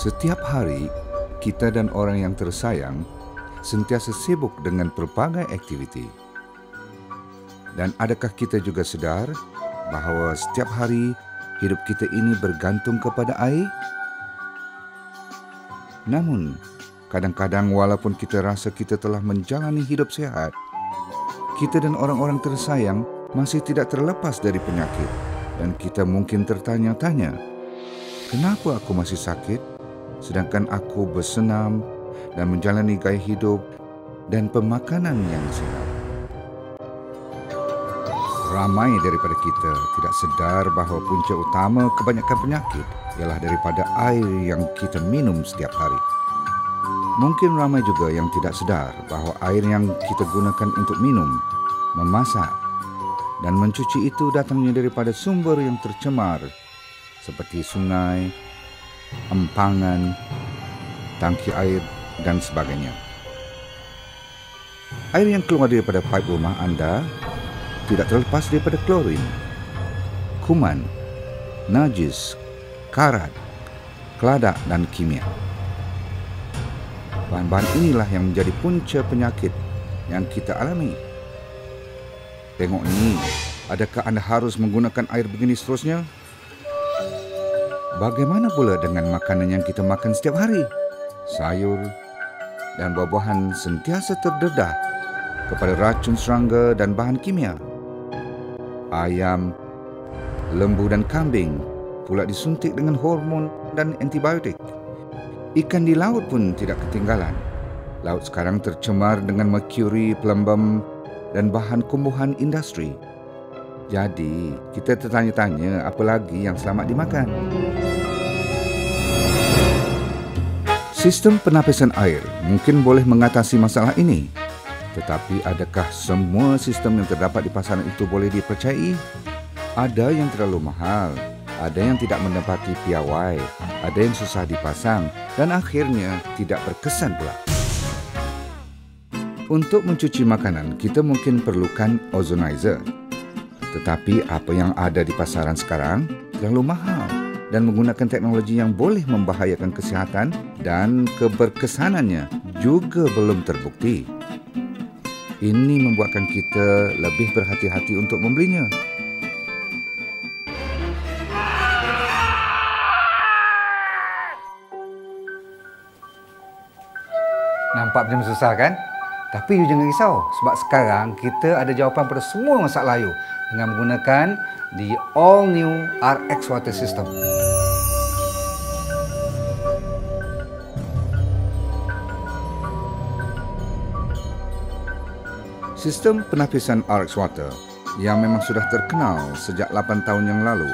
Setiap hari, kita dan orang yang tersayang sentiasa sibuk dengan pelbagai aktiviti. Dan adakah kita juga sedar bahawa setiap hari hidup kita ini bergantung kepada air? Namun, kadang-kadang walaupun kita rasa kita telah menjalani hidup sehat, kita dan orang-orang tersayang masih tidak terlepas dari penyakit. Dan kita mungkin tertanya-tanya, kenapa aku masih sakit sedangkan aku bersenam dan menjalani gaya hidup dan pemakanan yang sihat? Ramai daripada kita tidak sedar bahawa punca utama kebanyakan penyakit ialah daripada air yang kita minum setiap hari. Mungkin ramai juga yang tidak sedar bahawa air yang kita gunakan untuk minum, memasak dan mencuci itu datangnya daripada sumber yang tercemar seperti sungai, empangan, tangki air dan sebagainya. Air yang keluar daripada paip rumah anda tidak terlepas daripada klorin, kuman, najis, karat, keladak dan kimia. Bahan-bahan inilah yang menjadi punca penyakit yang kita alami. Tengok ni, adakah anda harus menggunakan air begini seterusnya? Bagaimana pula dengan makanan yang kita makan setiap hari? Sayur dan buah-buahan sentiasa terdedah kepada racun serangga dan bahan kimia. Ayam, lembu dan kambing pula disuntik dengan hormon dan antibiotik. Ikan di laut pun tidak ketinggalan. Laut sekarang tercemar dengan merkuri, pelembab dan bahan kumbuhan industri. Jadi, kita tertanya-tanya apa lagi yang selamat dimakan. Sistem penapisan air mungkin boleh mengatasi masalah ini. Tetapi adakah semua sistem yang terdapat di pasaran itu boleh dipercayai? Ada yang terlalu mahal, ada yang tidak mendapati piawai, ada yang susah dipasang dan akhirnya tidak berkesan pula. Untuk mencuci makanan, kita mungkin perlukan ozonizer. Tetapi apa yang ada di pasaran sekarang terlalu mahal dan menggunakan teknologi yang boleh membahayakan kesihatan dan keberkesanannya juga belum terbukti. Ini membuatkan kita lebih berhati-hati untuk membelinya. Nampak macam susah kan? Tapi you jangan risau sebab sekarang kita ada jawapan pada semua masalah you dengan menggunakan the all new RX Water System. Sistem penapisan RX Water yang memang sudah terkenal sejak 8 tahun yang lalu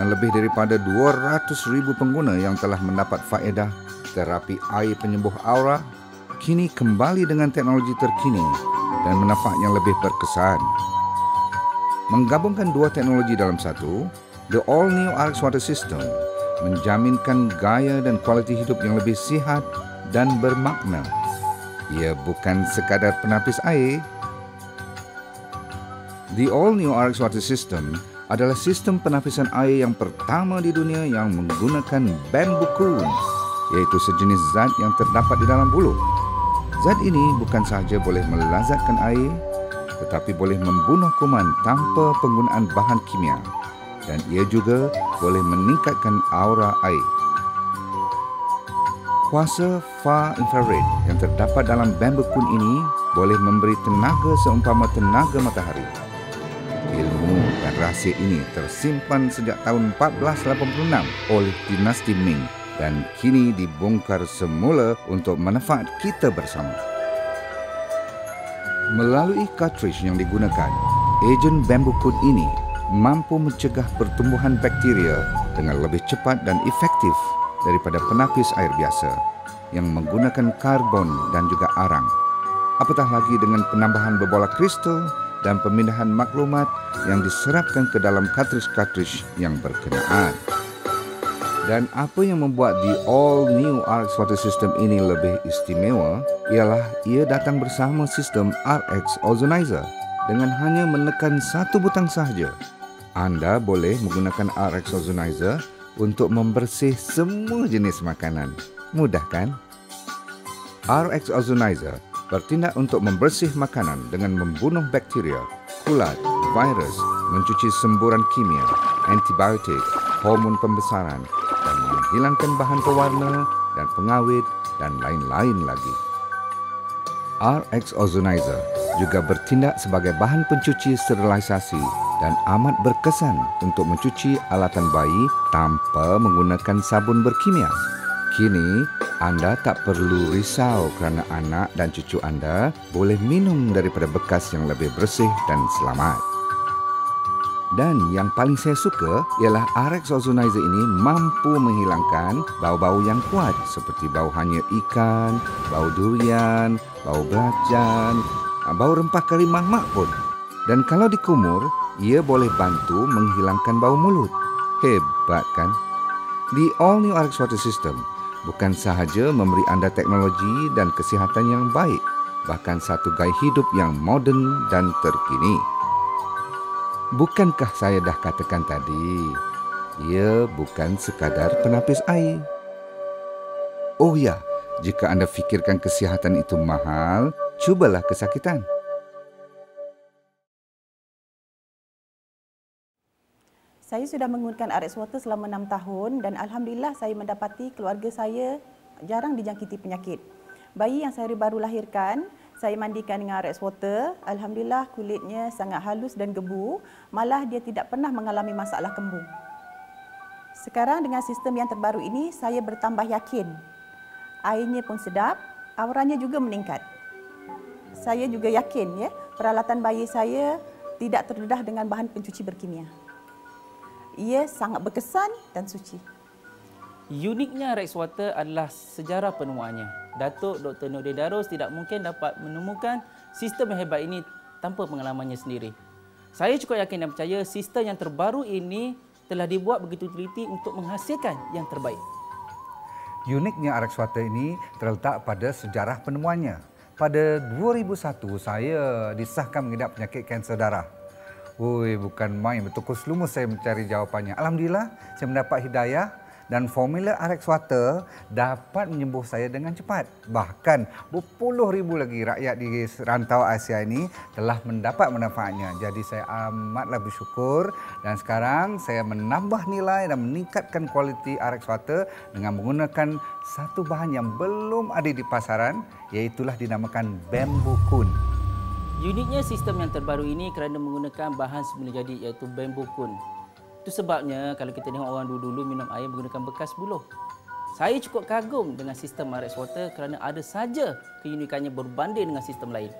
dan lebih daripada 200,000 pengguna yang telah mendapat faedah terapi air penyembuh aura kini kembali dengan teknologi terkini dan manfaat yang lebih berkesan. Menggabungkan dua teknologi dalam satu, the all-new RX Water System menjaminkan gaya dan kualiti hidup yang lebih sihat dan bermakna. Ia bukan sekadar penapis air. The all-new RX Water System adalah sistem penapisan air yang pertama di dunia yang menggunakan bamboo coon, iaitu sejenis zat yang terdapat di dalam bulu. Zat ini bukan sahaja boleh melazatkan air, tetapi boleh membunuh kuman tanpa penggunaan bahan kimia. Dan ia juga boleh meningkatkan aura air. Kuasa far infrared yang terdapat dalam bamboo coon ini boleh memberi tenaga seumpama tenaga matahari. Ilmu dan rahsia ini tersimpan sejak tahun 1486 oleh dinasti Ming dan kini dibongkar semula untuk manfaat kita bersama. Melalui cartridge yang digunakan, ejen bamboo coon ini mampu mencegah pertumbuhan bakteria dengan lebih cepat dan efektif daripada penapis air biasa yang menggunakan karbon dan juga arang. Apatah lagi dengan penambahan berbola kristal dan pemindahan maklumat yang diserapkan ke dalam cartridge-cartridge yang berkenaan. Dan apa yang membuat the all-new RX Water System ini lebih istimewa ialah ia datang bersama sistem RX Ozonizer. Dengan hanya menekan satu butang sahaja, anda boleh menggunakan RX Ozonizer untuk membersih semua jenis makanan. Mudah kan? RX Ozonizer bertindak untuk membersih makanan dengan membunuh bakteria, kulat, virus, mencuci semburan kimia, antibiotik, hormon pembesaran dan menghilangkan bahan pewarna dan pengawet dan lain-lain lagi. RX Ozonizer juga bertindak sebagai bahan pencuci sterilisasi dan amat berkesan untuk mencuci alatan bayi tanpa menggunakan sabun berkimia. Kini, anda tak perlu risau kerana anak dan cucu anda boleh minum daripada bekas yang lebih bersih dan selamat. Dan yang paling saya suka ialah RX Ozonizer ini mampu menghilangkan bau-bau yang kuat seperti bau hanyut ikan, bau durian, bau belacan, bau rempah kari mak-mak pun. Dan kalau dikumur, ia boleh bantu menghilangkan bau mulut. Hebat kan? Di All New RX Water System, bukan sahaja memberi anda teknologi dan kesihatan yang baik, bahkan satu gaya hidup yang moden dan terkini. Bukankah saya dah katakan tadi, ia bukan sekadar penapis air. Oh ya, jika anda fikirkan kesihatan itu mahal, cubalah kesakitan. Saya sudah menggunakan RX Water selama 6 tahun dan alhamdulillah saya mendapati keluarga saya jarang dijangkiti penyakit. Bayi yang saya baru lahirkan, saya mandikan dengan RX Water. Alhamdulillah kulitnya sangat halus dan gebu, malah dia tidak pernah mengalami masalah kembung. Sekarang dengan sistem yang terbaru ini, saya bertambah yakin. Airnya pun sedap, auranya juga meningkat. Saya juga yakin peralatan bayi saya tidak terdedah dengan bahan pencuci berkimia. Ia sangat berkesan dan suci. Uniknya RX Water adalah sejarah penemuannya. Datuk Dr. Nordin Darus tidak mungkin dapat menemukan sistem yang hebat ini tanpa pengalamannya sendiri. Saya cukup yakin dan percaya sistem yang terbaru ini telah dibuat begitu teliti untuk menghasilkan yang terbaik. Uniknya RX Water ini terletak pada sejarah penemuannya. Pada 2001, saya disahkan mengidap penyakit kanser darah. Bukan main, betul keselumus saya mencari jawapannya. Alhamdulillah, saya mendapat hidayah dan formula RX Water dapat menyembuh saya dengan cepat. Bahkan berpuluh ribu lagi rakyat di rantau Asia ini telah mendapat manfaatnya. Jadi saya amatlah bersyukur dan sekarang saya menambah nilai dan meningkatkan kualiti RX Water dengan menggunakan satu bahan yang belum ada di pasaran, iaitulah dinamakan Bamboo Kun. Uniknya sistem yang terbaru ini kerana menggunakan bahan semula jadi iaitu Bamboo Kun. Itu sebabnya kalau kita tengok orang dulu-dulu minum air menggunakan bekas buluh. Saya cukup kagum dengan sistem RX Water kerana ada saja keunikannya berbanding dengan sistem lain.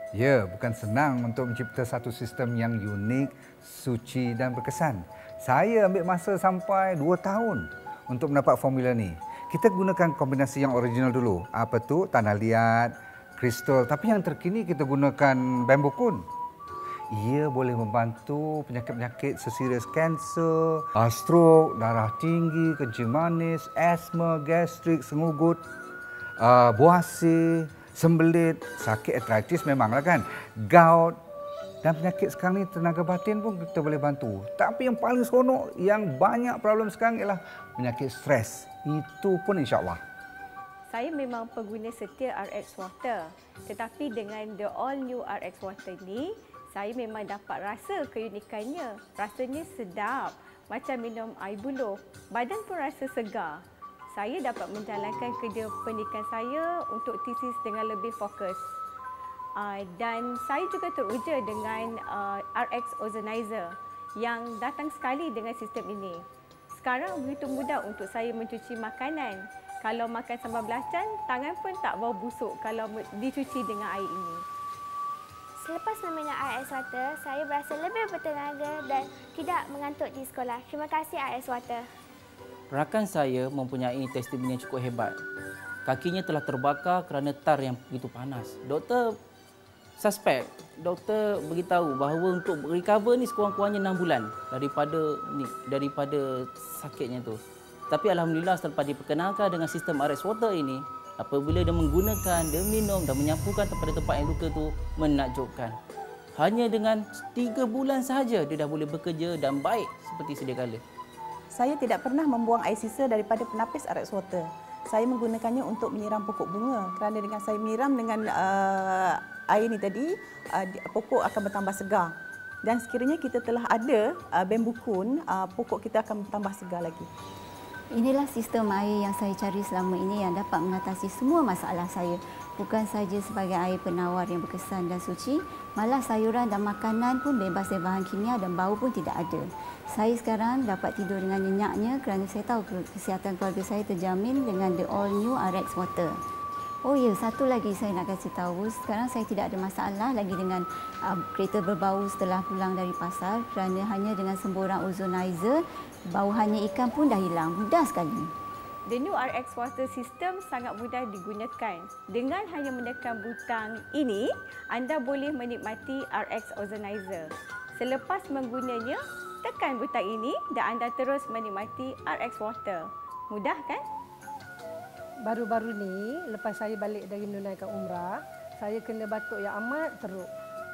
Ya, bukan senang untuk mencipta satu sistem yang unik, suci dan berkesan. Saya ambil masa sampai 2 tahun untuk mendapat formula ni. Kita gunakan kombinasi yang original dulu. Apa tu? Tanah liat, kristal. Tapi yang terkini kita gunakan Bamboo Kun. Ia boleh membantu penyakit-penyakit seserius kanser, stroke, darah tinggi, kencing manis, asma, gastrik, sengugut, buasir, sembelit, sakit artritis memanglah kan, gout dan penyakit sekarang ni tenaga batin pun kita boleh bantu. Tapi yang paling seronok, yang banyak problem sekarang ialah penyakit stres. Itu pun insya-Allah. Saya memang pengguna setia RX Water. Tetapi dengan the all new RX Water ni, saya memang dapat rasa keunikannya. Rasanya sedap, macam minum air buluh. Badan pun rasa segar. Saya dapat menjalankan kerja pendidikan saya untuk tesis dengan lebih fokus. Dan saya juga teruja dengan RX Ozonizer yang datang sekali dengan sistem ini. Sekarang begitu mudah untuk saya mencuci makanan. Kalau makan sambal belacan, tangan pun tak bau busuk kalau dicuci dengan air ini. Selepas meminum RX Water, saya berasa lebih bertenaga dan tidak mengantuk di sekolah. Terima kasih RX Water. Rakan saya mempunyai testimoni yang cukup hebat. Kakinya telah terbakar kerana tar yang begitu panas. Doktor beritahu bahawa untuk recover ni sekurang-kurangnya 6 bulan daripada sakitnya tu. Tapi alhamdulillah selepas diperkenalkan dengan sistem RX Water ini, apabila dia menggunakan, dia minum dan menyapukan pada tempat yang luka tu, menakjubkan. Hanya dengan 3 bulan sahaja dia dah boleh bekerja dan baik seperti sedia kala. Saya tidak pernah membuang air sisa daripada penapis RX Water. Saya menggunakannya untuk menyiram pokok bunga kerana dengan saya menyiram dengan air ni tadi, pokok akan bertambah segar. Dan sekiranya kita telah ada bamboo coon, pokok kita akan bertambah segar lagi. Inilah sistem air yang saya cari selama ini yang dapat mengatasi semua masalah saya. Bukan saja sebagai air penawar yang berkesan dan suci, malah sayuran dan makanan pun bebas dari bahan kimia dan bau pun tidak ada. Saya sekarang dapat tidur dengan nyenyaknya kerana saya tahu kesihatan keluarga saya terjamin dengan the all new RX Water. Oh ya, satu lagi saya nak kasih tahu, sekarang saya tidak ada masalah lagi dengan kereta berbau setelah pulang dari pasar kerana hanya dengan semburan ozonizer, bau hanya ikan pun dah hilang. Mudah sekali. The new RX Water System sangat mudah digunakan. Dengan hanya menekan butang ini, anda boleh menikmati RX Ozonizer. Selepas menggunanya, tekan butang ini dan anda terus menikmati RX Water. Mudah kan? Baru-baru ni, lepas saya balik dari menunaikan umrah, saya kena batuk yang amat teruk.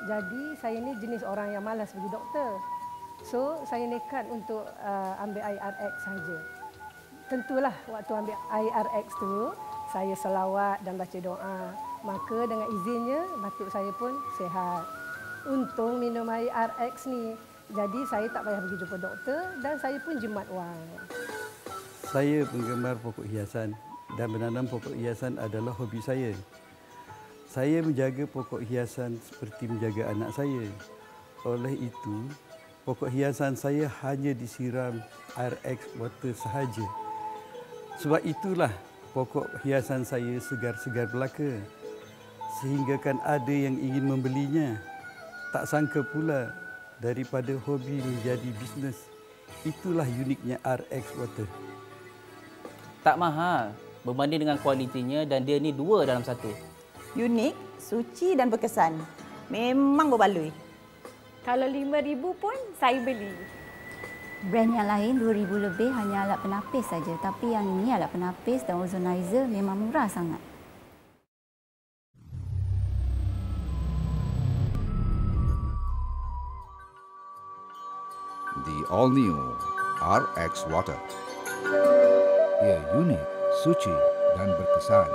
Jadi, saya ni jenis orang yang malas pergi doktor. So, saya nekat untuk ambil air RX saja. Tentulah waktu ambil air RX tu, saya selawat dan baca doa. Maka dengan izinnya, batuk saya pun sihat. Untung minum air RX ni. Jadi, saya tak payah pergi jumpa doktor dan saya pun jimat wang. Saya penggemar pokok hiasan. Dan menanam pokok hiasan adalah hobi saya. Saya menjaga pokok hiasan seperti menjaga anak saya. Oleh itu, pokok hiasan saya hanya disiram RX Water sahaja. Sebab itulah pokok hiasan saya segar-segar belaka. Sehinggakan ada yang ingin membelinya. Tak sangka pula daripada hobi menjadi bisnes. Itulah uniknya RX Water. Tak mahal berbanding dengan kualitinya dan dia ni 2 dalam 1. Unik, suci dan berkesan. Memang berbaloi. Kalau RM5,000 pun saya beli. Brand yang lain RM2,000 lebih hanya alat penapis saja, tapi yang ini alat penapis dan ozonizer memang murah sangat. The all-new RX Water. Ia unik, suci dan berkesan.